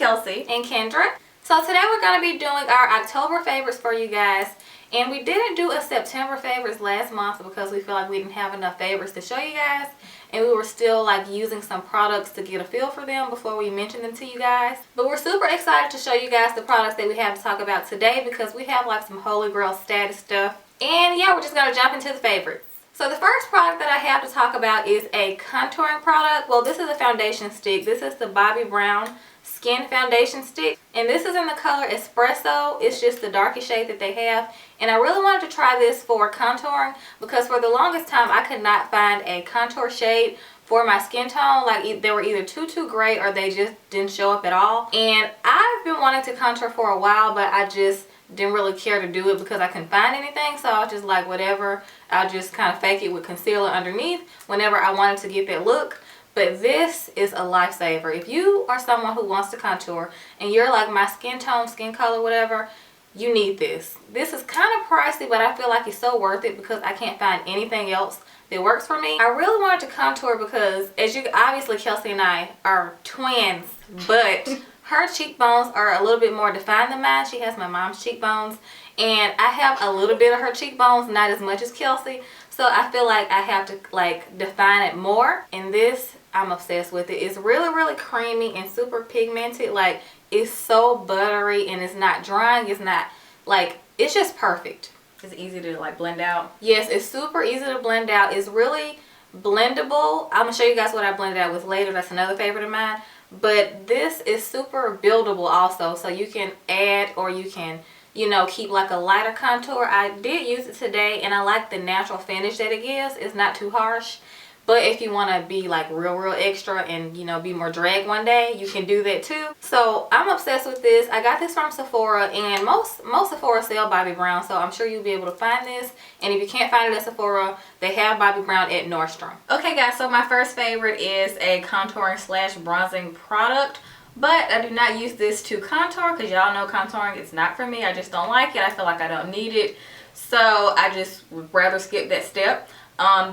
Kelsey. And Kendra. So today we're going to be doing our October favorites for you guys. And we didn't do a September favorites last month because we feel like we didn't have enough favorites to show you guys. And we were still like using some products to get a feel for them before we mentioned them to you guys. But we're super excited to show you guys the products that we have to talk about today because we have like some holy grail status stuff. And yeah, we're just going to jump into the favorites. So the first product that I have to talk about is a contouring product. Well, this is a foundation stick. This is the Bobbi Brown Skin Foundation Stick. And this is in the color Espresso. It's just the darkest shade that they have. And I really wanted to try this for contouring because for the longest time I could not find a contour shade for my skin tone. Like they were either too gray or they just didn't show up at all. And I've been wanting to contour for a while, but I just didn't really care to do it because I couldn't find anything. So I was just like, whatever, I'll just kind of fake it with concealer underneath whenever I wanted to get that look. But this is a lifesaver. If you are someone who wants to contour and you're like my skin tone, skin color, whatever, you need this. This is kind of pricey, but I feel like it's so worth it because I can't find anything else that works for me. I really wanted to contour because, as you obviously, Kelsey and I are twins, but her cheekbones are a little bit more defined than mine. She has my mom's cheekbones, and I have a little bit of her cheekbones, not as much as Kelsey. So I feel like I have to like define it more. And this, I'm obsessed with it. It's really creamy and super pigmented. Like, it's so buttery and it's not drying. It's not like, it's just perfect. It's easy to like blend out. Yes, it's super easy to blend out. It's really blendable. I'm gonna show you guys what I blended out with later. That's another favorite of mine. But this is super buildable also. So you can add, or you can, you know, keep like a lighter contour. I did use it today and I like the natural finish that it gives. It's not too harsh. But if you want to be like real extra and, you know, be more drag one day, you can do that too. So I'm obsessed with this. I got this from Sephora, and most Sephora sell Bobbi Brown, so I'm sure you'll be able to find this. And if you can't find it at Sephora, they have Bobbi Brown at Nordstrom. Okay guys, so my first favorite is a contouring slash bronzing product. But I do not use this to contour because y'all know contouring is not for me. I just don't like it. I feel like I don't need it. So I just would rather skip that step.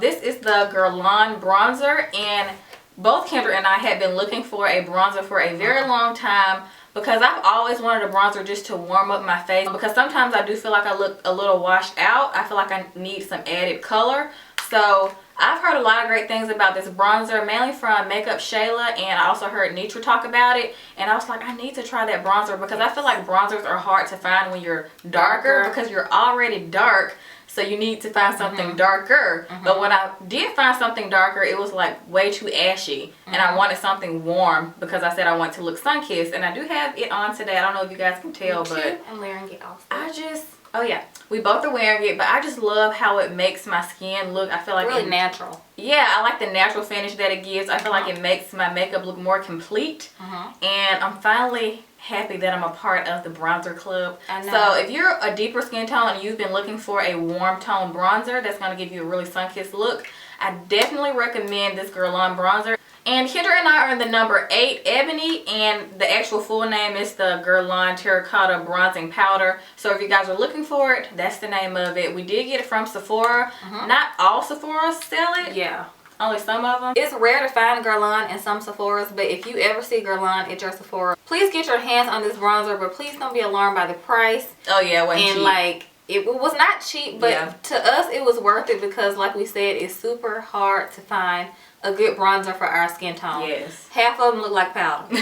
This is the Guerlain bronzer, and both Kendra and I had been looking for a bronzer for a very long time because I've always wanted a bronzer just to warm up my face, because sometimes I do feel like I look a little washed out. I feel like I need some added color. So I've heard a lot of great things about this bronzer, mainly from Makeup Shayla, and I also heard Nitra talk about it, and I was like, I need to try that bronzer because I feel like bronzers are hard to find when you're darker because you're already dark. So you need to find something darker. But when I did find something darker, it was like way too ashy. And I wanted something warm because I said I want to look sun-kissed. And I do have it on today. I don't know if you guys can tell, but I'm wearing it also. I just, oh yeah, we both are wearing it, but I just love how it makes my skin look. I feel like really natural. Yeah, I like the natural finish that it gives. I feel like it makes my makeup look more complete. And I'm finally happy that I'm a part of the bronzer club. I know. So if you're a deeper skin tone and you've been looking for a warm tone bronzer that's going to give you a really sun-kissed look, I definitely recommend this Guerlain bronzer. And Kendra and I are in the number 8 Ebony, and the actual full name is the Guerlain Terracotta Bronzing Powder. So if you guys are looking for it, that's the name of it. We did get it from Sephora. Not all Sephoras sell it. Yeah. Only some of them. It's rare to find Guerlain in some Sephoras, but if you ever see Guerlain at your Sephora, please get your hands on this bronzer, but please don't be alarmed by the price. Oh yeah, it wasn't cheap. And like, it was not cheap, but to us it was worth it because, like we said, it's super hard to find a good bronzer for our skin tone. Yes. Half of them look like powder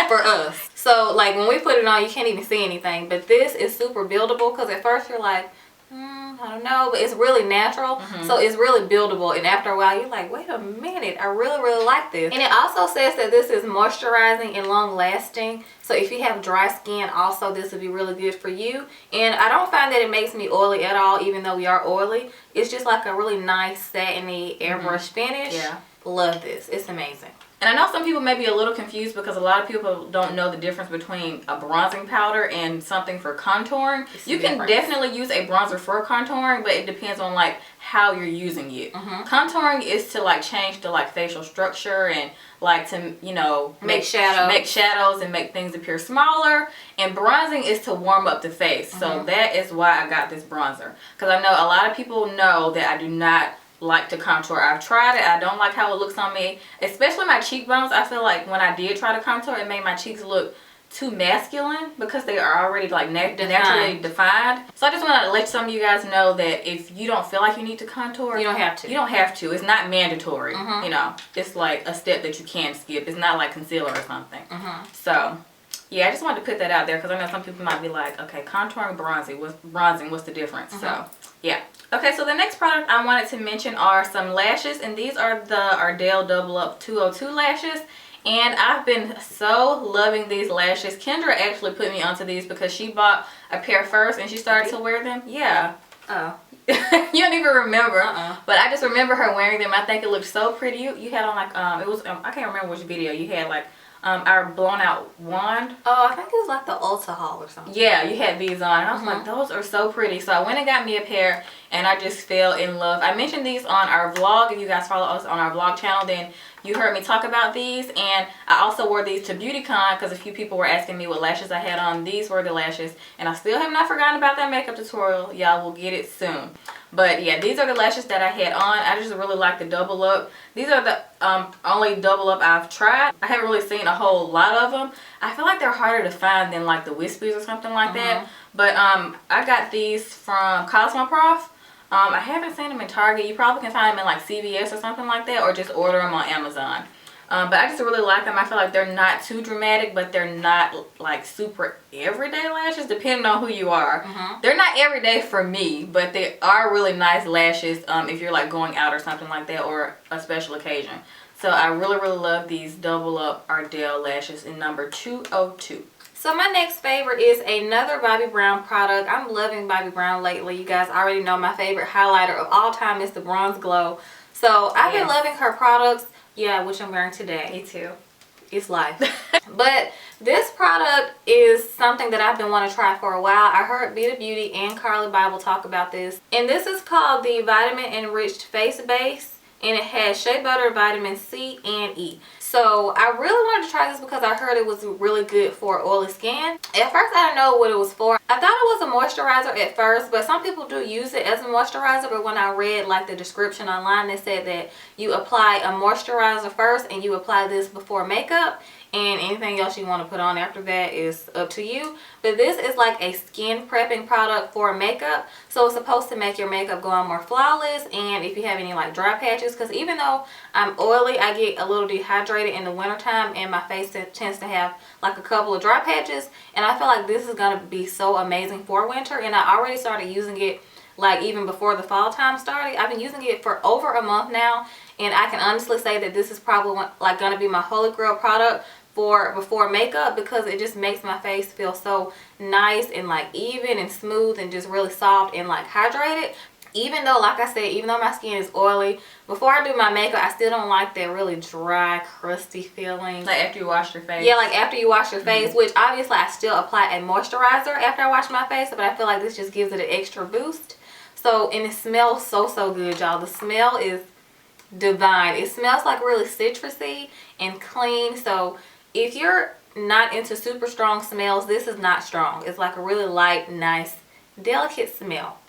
for us. So like when we put it on, you can't even see anything. But this is super buildable because at first you're like, I don't know, but it's really natural, so it's really buildable, and after a while you're like, wait a minute, I really like this. And it also says that this is moisturizing and long lasting, so if you have dry skin also this would be really good for you. And I don't find that it makes me oily at all, even though we are oily. It's just like a really nice satiny airbrush finish. Yeah, love this. It's amazing. And I know some people may be a little confused because a lot of people don't know the difference between a bronzing powder and something for contouring. You can definitely use a bronzer for contouring, but it depends on like how you're using it. Contouring is to like change the like facial structure and like to, you know, make shadows and make things appear smaller. And bronzing is to warm up the face. So that is why I got this bronzer, because I know a lot of people know that I do not like to contour. I've tried it. I don't like how it looks on me, especially my cheekbones. I feel like when I did try to contour, it made my cheeks look too masculine because they are already like naturally defined. So I just want to let some of you guys know that if you don't feel like you need to contour, you don't have to. You don't have to. It's not mandatory. You know, it's like a step that you can skip. It's not like concealer or something. So yeah, I just wanted to put that out there because I know some people might be like, okay, contouring, bronzing, what's the difference? So yeah. Okay, so the next product I wanted to mention are some lashes, and these are the Ardel Double Up 202 lashes. And I've been so loving these lashes. Kendra actually put me onto these because she bought a pair first and she started to wear them. Yeah. Oh. You don't even remember. But I just remember her wearing them. I think it looked so pretty. You had on like, it was, I can't remember which video. You had like our blown out wand. Oh, I think it was like the Ulta haul or something. Yeah, you had these on. And I was like, those are so pretty. So I went and got me a pair and I just fell in love. I mentioned these on our vlog. If you guys follow us on our vlog channel, then you heard me talk about these. And I also wore these to BeautyCon because a few people were asking me what lashes I had on. These were the lashes. And I still have not forgotten about that makeup tutorial. Y'all will get it soon. But yeah, these are the lashes that I had on. I just really like the double up. These are the only double up I've tried. I haven't really seen a whole lot of them. I feel like they're harder to find than like the Wispies or something like that. But I got these from KelzMurrell. I haven't seen them in Target. You probably can find them in like CVS or something like that, or just order them on Amazon. But I just really like them. I feel like they're not too dramatic, but they're not like super everyday lashes, depending on who you are. They're not everyday for me, but they are really nice lashes if you're like going out or something like that, or a special occasion. So I really, really love these double up Ardel lashes in number 202. So my next favorite is another Bobbi Brown product. I'm loving Bobbi Brown lately. You guys already know my favorite highlighter of all time is the Bronze Glow. So I've been loving her products. Yeah, which I'm wearing today. Me too. It's life. But this product is something that I've been wanting to try for a while. I heard Beta Beauty and Carly Bible talk about this. And this is called the Vitamin Enriched Face Base. And it has shea butter, vitamin C, and E. So I really wanted to try this because I heard it was really good for oily skin. At first I didn't know what it was for. I thought it was a moisturizer at first, but some people do use it as a moisturizer. But when I read like the description online, they said that you apply a moisturizer first and you apply this before makeup. And anything else you want to put on after that is up to you. But this is like a skin prepping product for makeup. So it's supposed to make your makeup go on more flawless. And if you have any like dry patches, because even though I'm oily, I get a little dehydrated in the wintertime and my face tends to have like a couple of dry patches. And I feel like this is going to be so amazing for winter. And I already started using it like even before the fall time started. I've been using it for over a month now. And I can honestly say that this is probably like going to be my holy grail product for before makeup, because it just makes my face feel so nice and like even and smooth and just really soft and like hydrated. Even though, like I said, even though my skin is oily, before I do my makeup, I still don't like that really dry, crusty feeling. Like after you wash your face? Yeah, like after you wash your face, which obviously I still apply a moisturizer after I wash my face, but I feel like this just gives it an extra boost. So, and it smells so, so good, y'all. The smell is divine. It smells like really citrusy and clean. So, if you're not into super strong smells, this is not strong. It's like a really light, nice, delicate smell.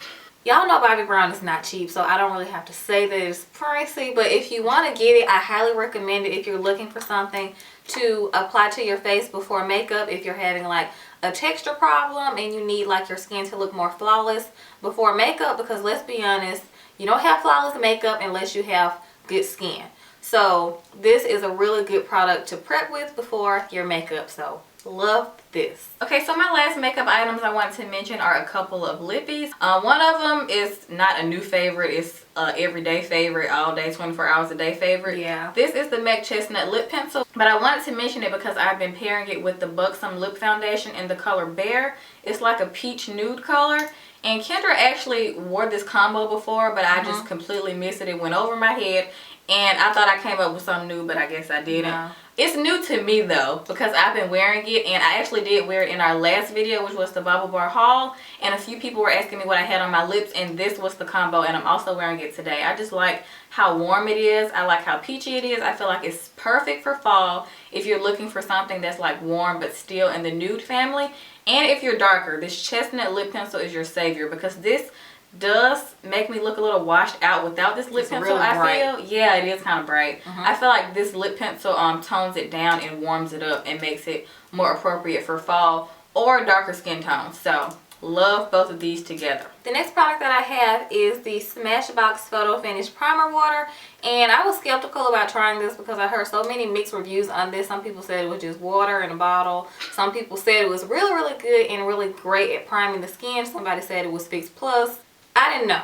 Y'all know Bobbi Brown is not cheap, so I don't really have to say that it's pricey. But if you want to get it, I highly recommend it if you're looking for something to apply to your face before makeup. If you're having like a texture problem and you need like your skin to look more flawless before makeup, because let's be honest, you don't have flawless makeup unless you have good skin. So this is a really good product to prep with before your makeup. So love this. Okay, so my last makeup items I want to mention are a couple of lippies. One of them is not a new favorite. It's an everyday favorite, all day, 24 hours a day favorite. Yeah. This is the Mec Chestnut Lip Pencil. But I wanted to mention it because I've been pairing it with the Buxom Lip Foundation in the color Pear. It's like a peach nude color. And Kendra actually wore this combo before, but I just completely missed it. It went over my head. And I thought I came up with something new, but I guess I didn't. No. It's new to me though, because I've been wearing it, and I actually did wear it in our last video, which was the Bubble Bar haul. And a few people were asking me what I had on my lips, and this was the combo, and I'm also wearing it today. I just like how warm it is. I like how peachy it is. I feel like it's perfect for fall if you're looking for something that's like warm but still in the nude family. And if you're darker, this chestnut lip pencil is your savior, because this does make me look a little washed out without this lip pencil. Really bright. Feel, yeah, it is kind of bright. I feel like this lip pencil tones it down and warms it up and makes it more appropriate for fall or darker skin tones. So love both of these together. The next product that I have is the Smashbox Photo Finish Primer Water, and I was skeptical about trying this because I heard so many mixed reviews on this. Some people said it was just water in a bottle. Some people said it was really, really good and really great at priming the skin. Somebody said it was Fix Plus. I didn't know,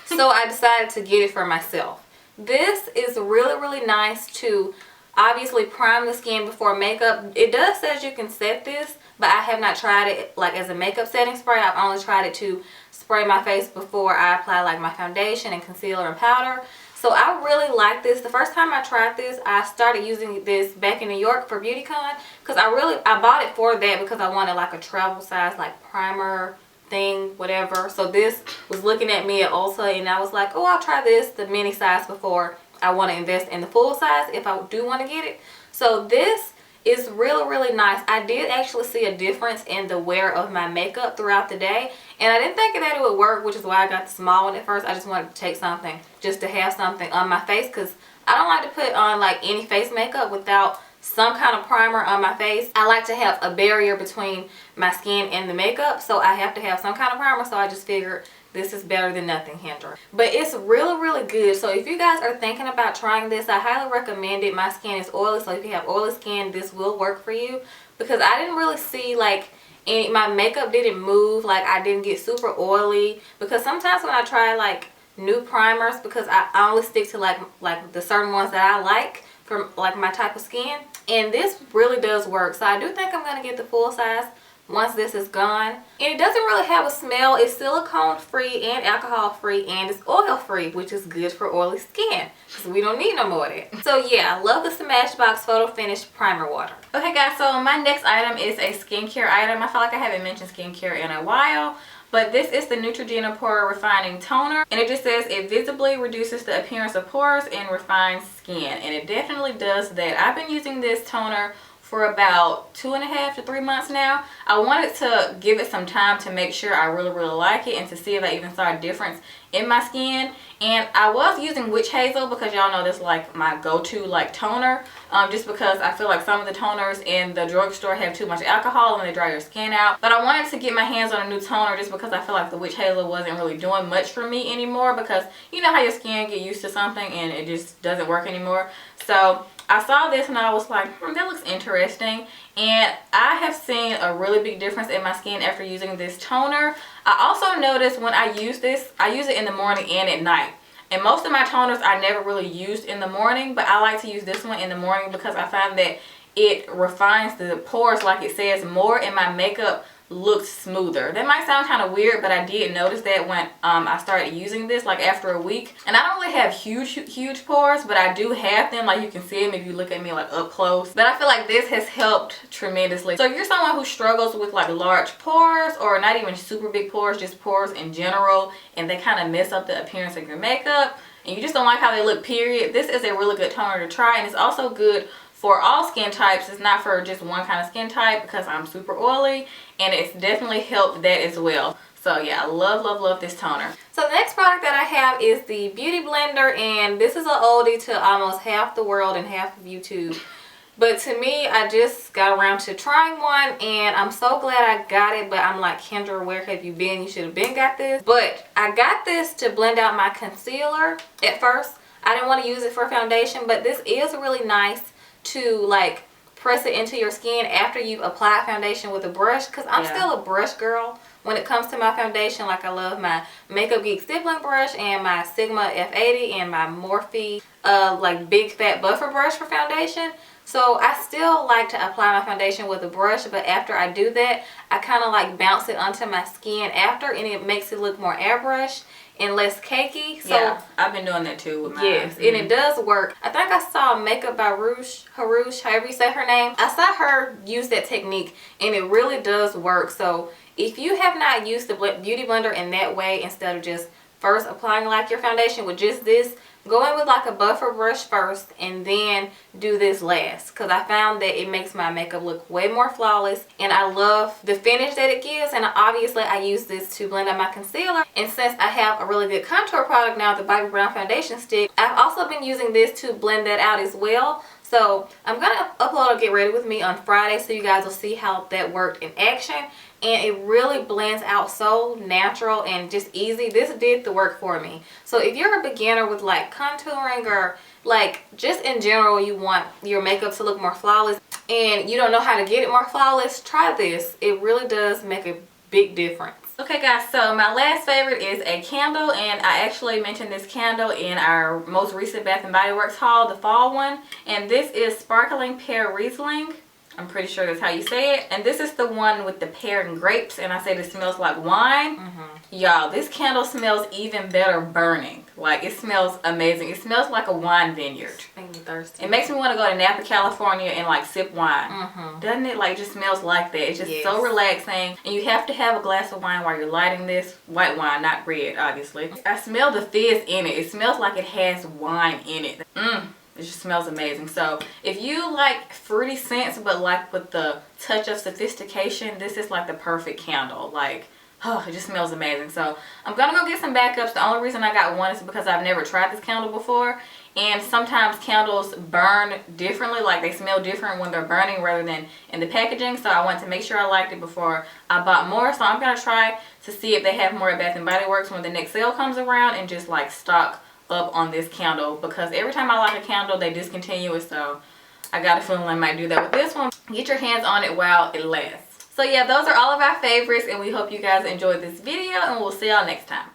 so I decided to get it for myself. This is really, really nice to obviously prime the skin before makeup. It does say you can set this, but I have not tried it like as a makeup setting spray. I've only tried it to spray my face before I apply like my foundation and concealer and powder. So I really like this. The first time I tried this, I started using this back in New York for BeautyCon because I bought it for that because I wanted like a travel size like primer thing, whatever. So this was looking at me at Ulta and I was like, oh, I'll try this, the mini size, before I want to invest in the full size if I do want to get it. So this is really, really nice. I did actually see a difference in the wear of my makeup throughout the day, and I didn't think that it would work, which is why I got the small one at first. I just wanted to take something just to have something on my face because I don't like to put on like any face makeup without some kind of primer on my face. I like to have a barrier between my skin and the makeup, so I have to have some kind of primer. So I just figured this is better than nothing, Kendra. But it's really, really good. So if you guys are thinking about trying this, I highly recommend it. My skin is oily, so if you have oily skin, this will work for you. Because I didn't really see like my makeup didn't move, like I didn't get super oily. Because sometimes when I try like new primers, because I only stick to like the certain ones that I like for like my type of skin. And this really does work. So I do think I'm going to get the full size once this is gone. And it doesn't really have a smell. It's silicone free and alcohol free, and it's oil free, which is good for oily skin because we don't need no more of that. So yeah, I love the Smashbox Photo Finish Primer Water. Okay guys, so my next item is a skincare item. I feel like I haven't mentioned skincare in a while, but this is the Neutrogena Pore Refining Toner, and it just says it visibly reduces the appearance of pores and refines skin, and it definitely does that. I've been using this toner for about 2.5 to 3 months now. I wanted to give it some time to make sure I really, really like it and to see if I even saw a difference in my skin. And I was using Witch Hazel because y'all know this is like my go-to like toner, just because I feel like some of the toners in the drugstore have too much alcohol and they dry your skin out. But I wanted to get my hands on a new toner just because I feel like the Witch Hazel wasn't really doing much for me anymore, because you know how your skin get used to something and it just doesn't work anymore. So I saw this and I was like, that looks interesting. And I have seen a really big difference in my skin after using this toner. I also noticed when I use this, I use it in the morning and at night. And most of my toners I never really used in the morning, but I like to use this one in the morning because I find that it refines the pores, like it says, more, and my makeup looks smoother. That might sound kind of weird, but I did notice that when I started using this, like after a week. And I don't really have huge pores, but I do have them. Like you can see them if you look at me like up close. But I feel like this has helped tremendously. So if you're someone who struggles with like large pores, or not even super big pores, just pores in general, and they kind of mess up the appearance of your makeup, and you just don't like how they look, period, this is a really good toner to try. And it's also good for all skin types. It's not for just one kind of skin type because I'm super oily, and it's definitely helped that as well. So yeah, I love this toner. So the next product that I have is the Beauty Blender, and this is an oldie to almost half the world and half of YouTube. But to me, I just got around to trying one, and I'm so glad I got it. But I'm like, Kendra, where have you been? You should have been got this. But I got this to blend out my concealer at first. I didn't want to use it for foundation, but this is really nice to like press it into your skin after you've applied foundation with a brush, because I'm still a brush girl when it comes to my foundation. Like I love my Makeup Geek stippling brush and my Sigma F80 and my Morphe like big fat buffer brush for foundation. So I still like to apply my foundation with a brush, but after I do that, I kind of like bounce it onto my skin after, and it makes it look more airbrushed and less cakey. So yeah, I've been doing that too with mine. Yes, and it does work. I think I saw Makeup by Harouche, however you say her name. I saw her use that technique, and it really does work. So if you have not used the Beauty Blender in that way, instead of just first applying like your foundation with just this, go in with like a buffer brush first and then do this last, because I found that it makes my makeup look way more flawless, and I love the finish that it gives. And obviously I use this to blend out my concealer, and since I have a really good contour product now, the Bobbi Brown foundation stick, I've also been using this to blend that out as well. So I'm gonna upload a Get Ready With Me on Friday, so you guys will see how that worked in action. And it really blends out so natural and just easy. This did the work for me. So if you're a beginner with like contouring, or like just in general you want your makeup to look more flawless and you don't know how to get it more flawless, try this. It really does make a big difference. Okay guys, so my last favorite is a candle, and I actually mentioned this candle in our most recent Bath & Body Works haul, the fall one. And this is Sparkling Pear Riesling. I'm pretty sure that's how you say it. And this is the one with the pear and grapes, and I said it smells like wine. Y'all, this candle smells even better burning. Like, it smells amazing. It smells like a wine vineyard. Making me thirsty. It makes me want to go to Napa, California and like sip wine. Doesn't it? Like, it just smells like that. It's just so relaxing. And you have to have a glass of wine while you're lighting this. White wine, not red, obviously. I smell the fizz in it. It smells like it has wine in it. It just smells amazing. So if you like fruity scents but like with the touch of sophistication, this is like the perfect candle. Like, oh, it just smells amazing. So I'm gonna go get some backups. The only reason I got one is because I've never tried this candle before, and sometimes candles burn differently, like they smell different when they're burning rather than in the packaging. So I wanted to make sure I liked it before I bought more. So I'm gonna try to see if they have more at Bath & Body Works when the next sale comes around, and just like stock up on this candle, because every time I like a candle they discontinue it. So I got a feeling I might do that with this one. Get your hands on it while it lasts. So yeah, those are all of our favorites, and we hope you guys enjoyed this video, and we'll see y'all next time.